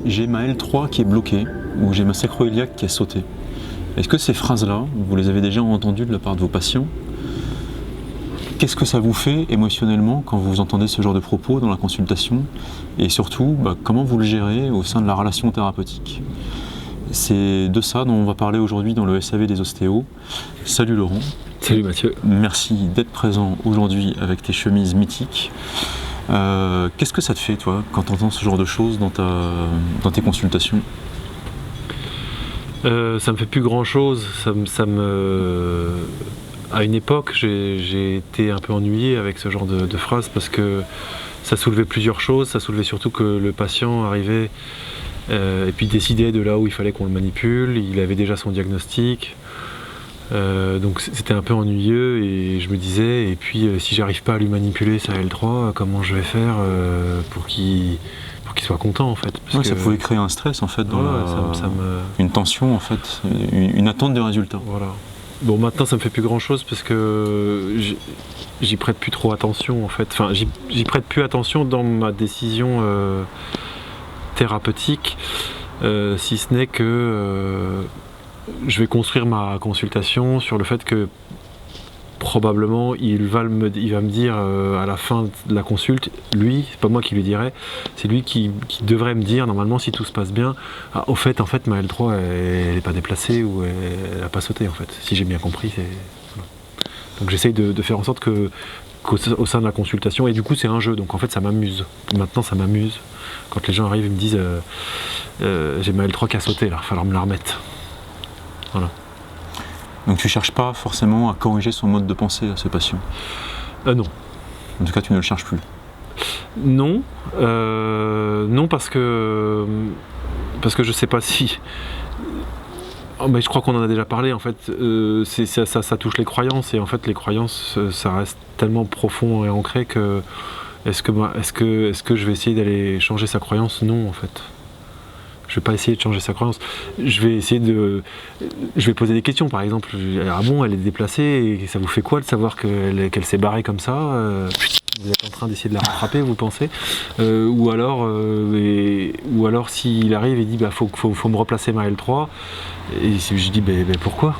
j'ai ma L3 qui est bloquée ou j'ai ma sacro-iliaque qui a sauté. Est-ce que ces phrases-là, vous les avez déjà entendues de la part de vos patients? Qu'est-ce que ça vous fait émotionnellement quand vous entendez ce genre de propos dans la consultation? Et surtout, comment vous le gérez au sein de la relation thérapeutique? C'est de ça dont on va parler aujourd'hui dans le SAV des ostéos. Salut Laurent. Salut Mathieu. Merci d'être présent aujourd'hui avec tes chemises mythiques. Qu'est-ce que ça te fait, toi, quand tu entends ce genre de choses dans tes consultations? Ça me fait plus grand chose. À une époque, j'ai été un peu ennuyé avec ce genre de phrases parce que ça soulevait plusieurs choses. Ça soulevait surtout que le patient arrivait et puis décidait de là où il fallait qu'on le manipule. Il avait déjà son diagnostic. Donc c'était un peu ennuyeux et je me disais, et puis si j'arrive pas à lui manipuler sa L3, comment je vais faire pour qu'il soit content en fait. Parce que ça pouvait créer un stress en fait, une tension en fait, une attente de résultat. Voilà. Bon, maintenant ça me fait plus grand chose parce que j'y prête plus trop attention en fait. Enfin, j'y prête plus attention dans ma décision thérapeutique, si ce n'est que je vais construire ma consultation sur le fait que probablement il va me dire à la fin de la consulte, lui, c'est pas moi qui lui dirai, c'est lui qui devrait me dire normalement si tout se passe bien, au fait ma L3 elle n'est pas déplacée ou elle n'a pas sauté en fait, si j'ai bien compris. Voilà. Donc j'essaye de faire en sorte qu'au sein de la consultation, et du coup c'est un jeu, donc en fait ça m'amuse. Maintenant ça m'amuse quand les gens arrivent et me disent j'ai ma L3 qui a sauté, là, il va falloir me la remettre. Voilà. Donc tu ne cherches pas forcément à corriger son mode de pensée à ce patient? Non. En tout cas, tu ne le cherches plus? Non. Non, parce que je ne sais pas si... Oh, mais je crois qu'on en a déjà parlé, en fait. Ça touche les croyances, et en fait les croyances, ça reste tellement profond et ancré que... Est-ce que je vais essayer d'aller changer sa croyance? Non, en fait. Je vais pas essayer de changer sa croyance. Je vais poser des questions, par exemple. Ah bon, elle est déplacée, et ça vous fait quoi de savoir qu'elle s'est barrée comme ça? Vous êtes en train d'essayer de la rattraper, vous pensez? Ou alors s'il arrive et dit faut me replacer ma L3, et je dis pourquoi?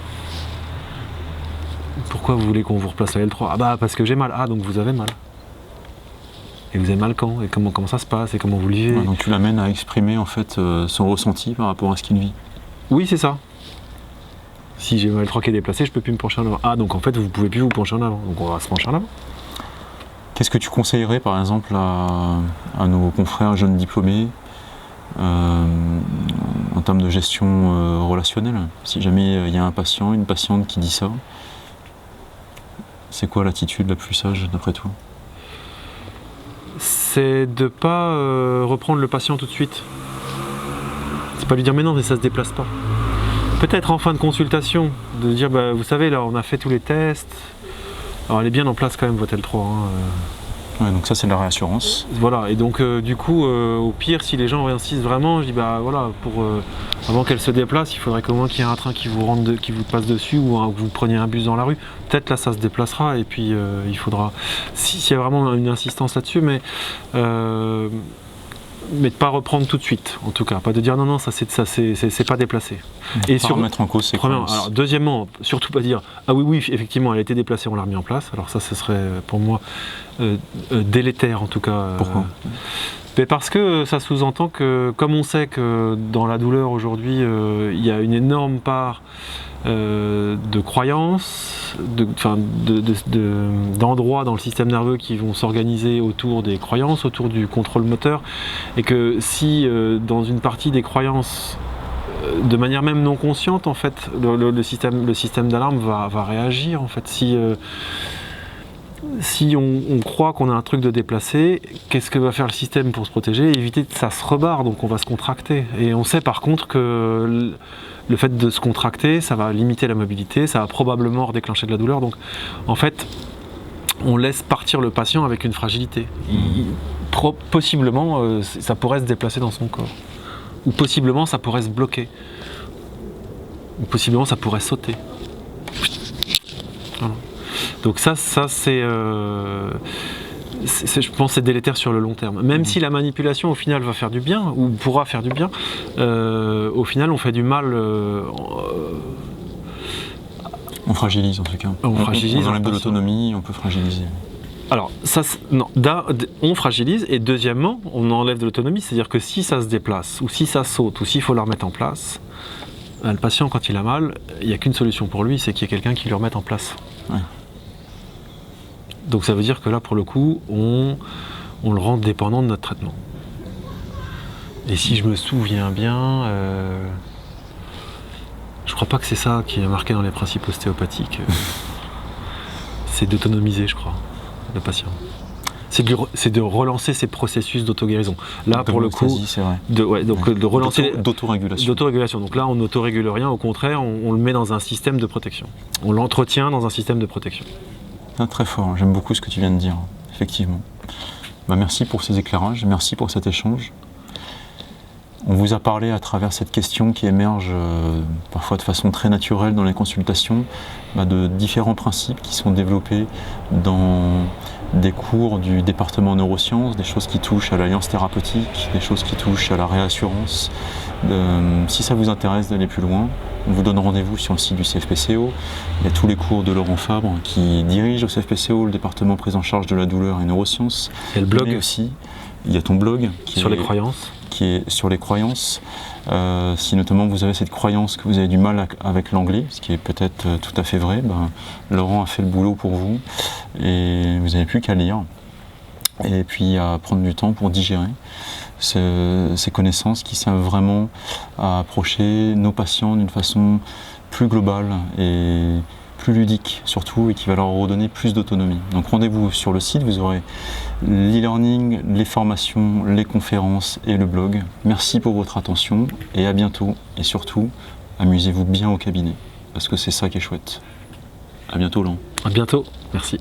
Pourquoi vous voulez qu'on vous replace la L3? Ah parce que j'ai mal. Ah, donc vous avez mal. Et vous avez mal quand? Et comment ça se passe? Et comment vous le vivez? Donc tu l'amènes à exprimer en fait son ressenti par rapport à ce qu'il vit. Oui, c'est ça. Si j'ai ma L3 qui est déplacée, je peux plus me pencher en avant. Ah, donc en fait vous pouvez plus vous pencher en avant. Donc on va se pencher en avant. Qu'est-ce que tu conseillerais par exemple à nos confrères jeunes diplômés en termes de gestion relationnelle? Si jamais il y a un patient, une patiente qui dit ça, c'est quoi l'attitude la plus sage d'après toi? C'est de ne pas reprendre le patient tout de suite. C'est pas lui dire mais non, mais ça se déplace pas. Peut-être en fin de consultation, de dire vous savez là on a fait tous les tests, alors elle est bien en place quand même votre L3. Ouais, donc ça c'est de la réassurance. Voilà, et donc du coup au pire si les gens insistent vraiment, je dis voilà, avant qu'elle se déplace, il faudrait qu'au moins qu'il y ait un train qui vous passe dessus ou que vous preniez un bus dans la rue. Peut-être là ça se déplacera et puis il faudra, s'il y a vraiment une insistance là-dessus, mais de pas reprendre tout de suite, en tout cas, pas de dire non ça c'est pas déplacé. Et pas remettre en cause ses croyances. Alors deuxièmement, surtout pas dire ah oui effectivement elle a été déplacée, on l'a remis en place. Alors ça ce serait pour moi délétère en tout cas. Pourquoi? Mais parce que ça sous-entend que, comme on sait que dans la douleur aujourd'hui, il y a une énorme part de croyances, d'endroits dans le système nerveux qui vont s'organiser autour des croyances, autour du contrôle moteur, et que si dans une partie des croyances, de manière même non consciente, en fait, le système d'alarme va réagir. En fait, si on croit qu'on a un truc de déplacé, qu'est-ce que va faire le système pour se protéger? Éviter que ça se rebarre, donc on va se contracter. Et on sait par contre que le fait de se contracter, ça va limiter la mobilité, ça va probablement redéclencher de la douleur. Donc en fait, on laisse partir le patient avec une fragilité. Possiblement, ça pourrait se déplacer dans son corps. Ou possiblement, ça pourrait se bloquer. Ou possiblement, ça pourrait sauter. Voilà. Donc ça c'est je pense que c'est délétère sur le long terme. Même si la manipulation au final va faire du bien, ou pourra faire du bien, au final on fait du mal. On fragilise en tout cas. On fragilise. On enlève de l'autonomie, on peut fragiliser. Alors, on fragilise, et deuxièmement, on enlève de l'autonomie, c'est-à-dire que si ça se déplace, ou si ça saute, ou s'il faut la remettre en place, le patient, quand il a mal, il n'y a qu'une solution pour lui, c'est qu'il y ait quelqu'un qui le remette en place. Ouais. Donc ça veut dire que là, pour le coup, on le rend dépendant de notre traitement. Et si je me souviens bien, je crois pas que c'est ça qui est marqué dans les principes ostéopathiques. C'est d'autonomiser, je crois, le patient. C'est de relancer ces processus d'auto-guérison. Là, pour le coup, c'est vrai. de relancer d'autorégulation. D'autorégulation. Donc là, on n'autorégule rien, au contraire, on le met dans un système de protection. On l'entretient dans un système de protection. Ah, très fort, j'aime beaucoup ce que tu viens de dire, effectivement. Merci pour ces éclairages, merci pour cet échange. On vous a parlé à travers cette question qui émerge parfois de façon très naturelle dans les consultations, de différents principes qui sont développés dans des cours du département neurosciences, des choses qui touchent à l'alliance thérapeutique, des choses qui touchent à la réassurance. Si ça vous intéresse d'aller plus loin, on vous donne rendez-vous sur le site du CFPCO. Il y a tous les cours de Laurent Fabre qui dirige au CFPCO le département prise en charge de la douleur et neurosciences. Et le blog aussi. Il y a ton blog sur les croyances. Qui est sur les croyances. Si notamment vous avez cette croyance que vous avez du mal avec l'anglais, ce qui est peut-être tout à fait vrai, Laurent a fait le boulot pour vous et vous n'avez plus qu'à lire et puis à prendre du temps pour digérer ces connaissances qui servent vraiment à approcher nos patients d'une façon plus globale et plus ludique surtout, et qui va leur redonner plus d'autonomie. Donc rendez-vous sur le site, vous aurez l'e-learning, les formations, les conférences et le blog. Merci pour votre attention et à bientôt, et surtout amusez-vous bien au cabinet parce que c'est ça qui est chouette. À bientôt, Laurent. À bientôt, merci.